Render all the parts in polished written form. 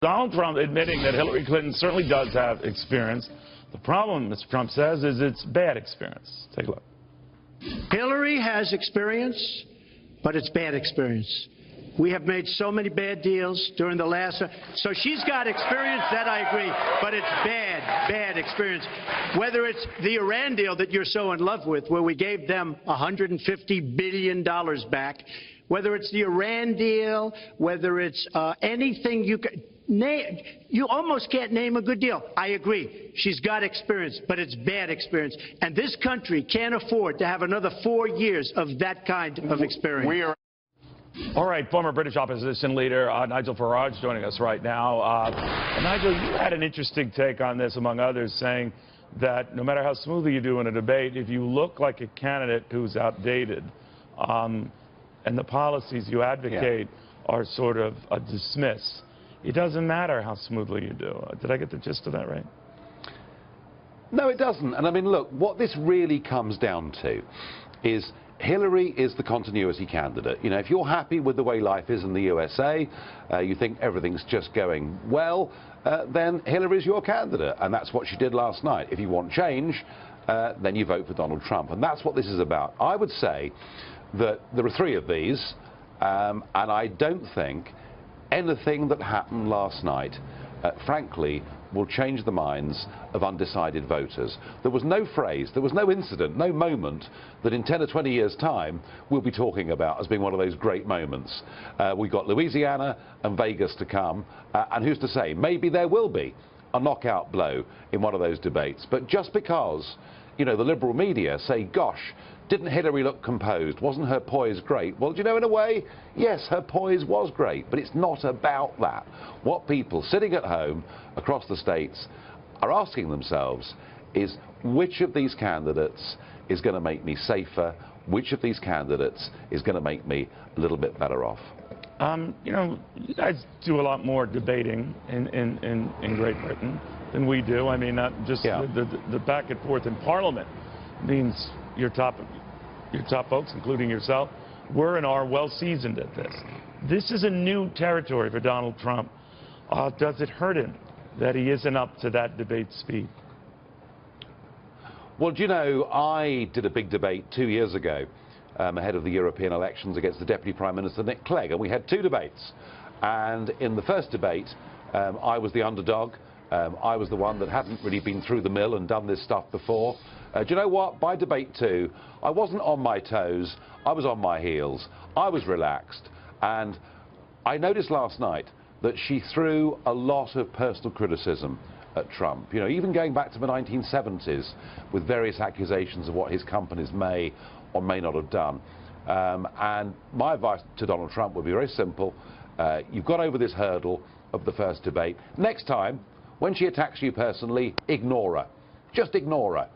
Donald Trump admitting that Hillary Clinton certainly does have experience. The problem, Mr. Trump says, is it's bad experience. Take a look. Hillary has experience, but it's bad experience. We have made so many bad deals during the last... So she's got experience, that I agree, but it's bad experience. Whether it's the Iran deal that you're so in love with, where we gave them $150 billion back, whether it's the Iran deal, whether it's anything you can... You almost can't name a good deal. I agree. She's got experience, but it's bad experience. And this country can't afford to have another 4 years of that kind of experience. All right, former British opposition leader Nigel Farage joining us right now. Nigel, you had an interesting take on this, among others, saying that no matter how smoothly you do in a debate, if you look like a candidate who's outdated and the policies you advocate are sort of a dismiss, it doesn't matter how smoothly you do. Did I get the gist of that right? No, it doesn't. And I mean, look, what this really comes down to is Hillary is the continuity candidate. You know, if you're happy with the way life is in the USA, you think everything's just going well, then Hillary's your candidate. And that's what she did last night. If you want change, then you vote for Donald Trump. And that's what this is about. I would say that there are three of these, and I don't think anything that happened last night, frankly, will change the minds of undecided voters. There was no phrase, there was no incident, no moment that in 10 or 20 years' time we'll be talking about as being one of those great moments. We've got Louisiana and Vegas to come, and who's to say, maybe there will be a knockout blow in one of those debates. But just because, you know, the liberal media say, gosh, didn't Hillary look composed? Wasn't her poise great? Well, do you know, in a way, yes, her poise was great, but it's not about that. What people sitting at home across the states are asking themselves is, which of these candidates is going to make me safer? Which of these candidates is going to make me a little bit better off? You know, you guys do a lot more debating in Great Britain than we do. I mean, not just the back and forth in Parliament means your top folks, including yourself, were and are well seasoned at this. This is a new territory for Donald Trump. Does it hurt him that he isn't up to that debate speed? Well, do you know, I did a big debate 2 years ago ahead of the European elections against the Deputy Prime Minister, Nick Clegg, and we had two debates. And in the first debate, I was the underdog. I was the one that hadn't really been through the mill and done this stuff before. Do you know what? By debate two, I wasn't on my toes. I was on my heels. I was relaxed. And I noticed last night that she threw a lot of personal criticism at Trump. You know, even going back to the 1970s with various accusations of what his companies may or may not have done. And my advice to Donald Trump would be very simple. You've got over this hurdle of the first debate. Next time, when she attacks you personally, ignore her. Just ignore her.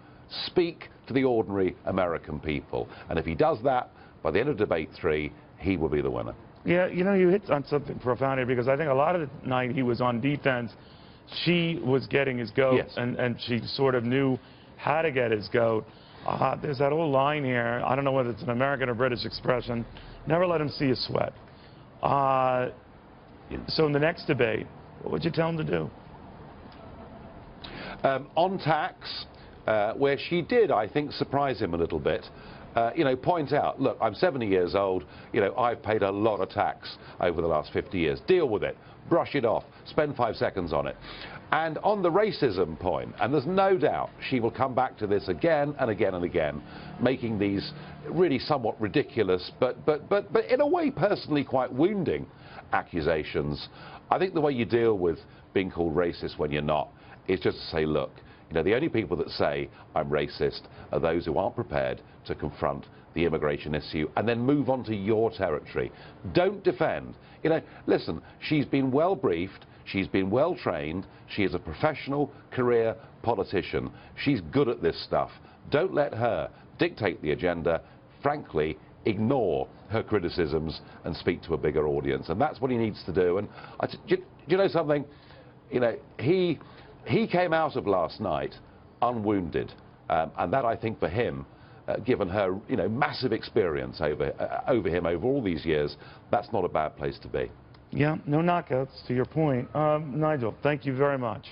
Speak to the ordinary American people. And if he does that, by the end of debate three, he will be the winner. Yeah, you know, you hit on something profound here, because I think a lot of the night he was on defense. She was getting his goat, yes, and she sort of knew how to get his goat. There's that old line here. I don't know whether it's an American or British expression. Never let him see you sweat. So in the next debate, what would you tell him to do? On tax, where she did, I think, surprise him a little bit. You know, point out, look, I'm 70 years old, you know, I've paid a lot of tax over the last 50 years. Deal with it. Brush it off. Spend 5 seconds on it. And on the racism point, and there's no doubt she will come back to this again and again and again, making these really somewhat ridiculous, but in a way personally quite wounding accusations. I think the way you deal with being called racist when you're not is just to say, look, you know, the only people that say I'm racist are those who aren't prepared to confront the immigration issue and then move on to your territory. Don't defend. You know, listen, she's been well briefed, she's been well trained, she is a professional career politician. She's good at this stuff. Don't let her dictate the agenda. Frankly, ignore her criticisms and speak to a bigger audience. And that's what he needs to do. And do you know something? You know, he came out of last night unwounded, and that, I think, for him, given her, you know, massive experience over him over all these years, that's not a bad place to be. Yeah, no knockouts, to your point. Nigel, thank you very much.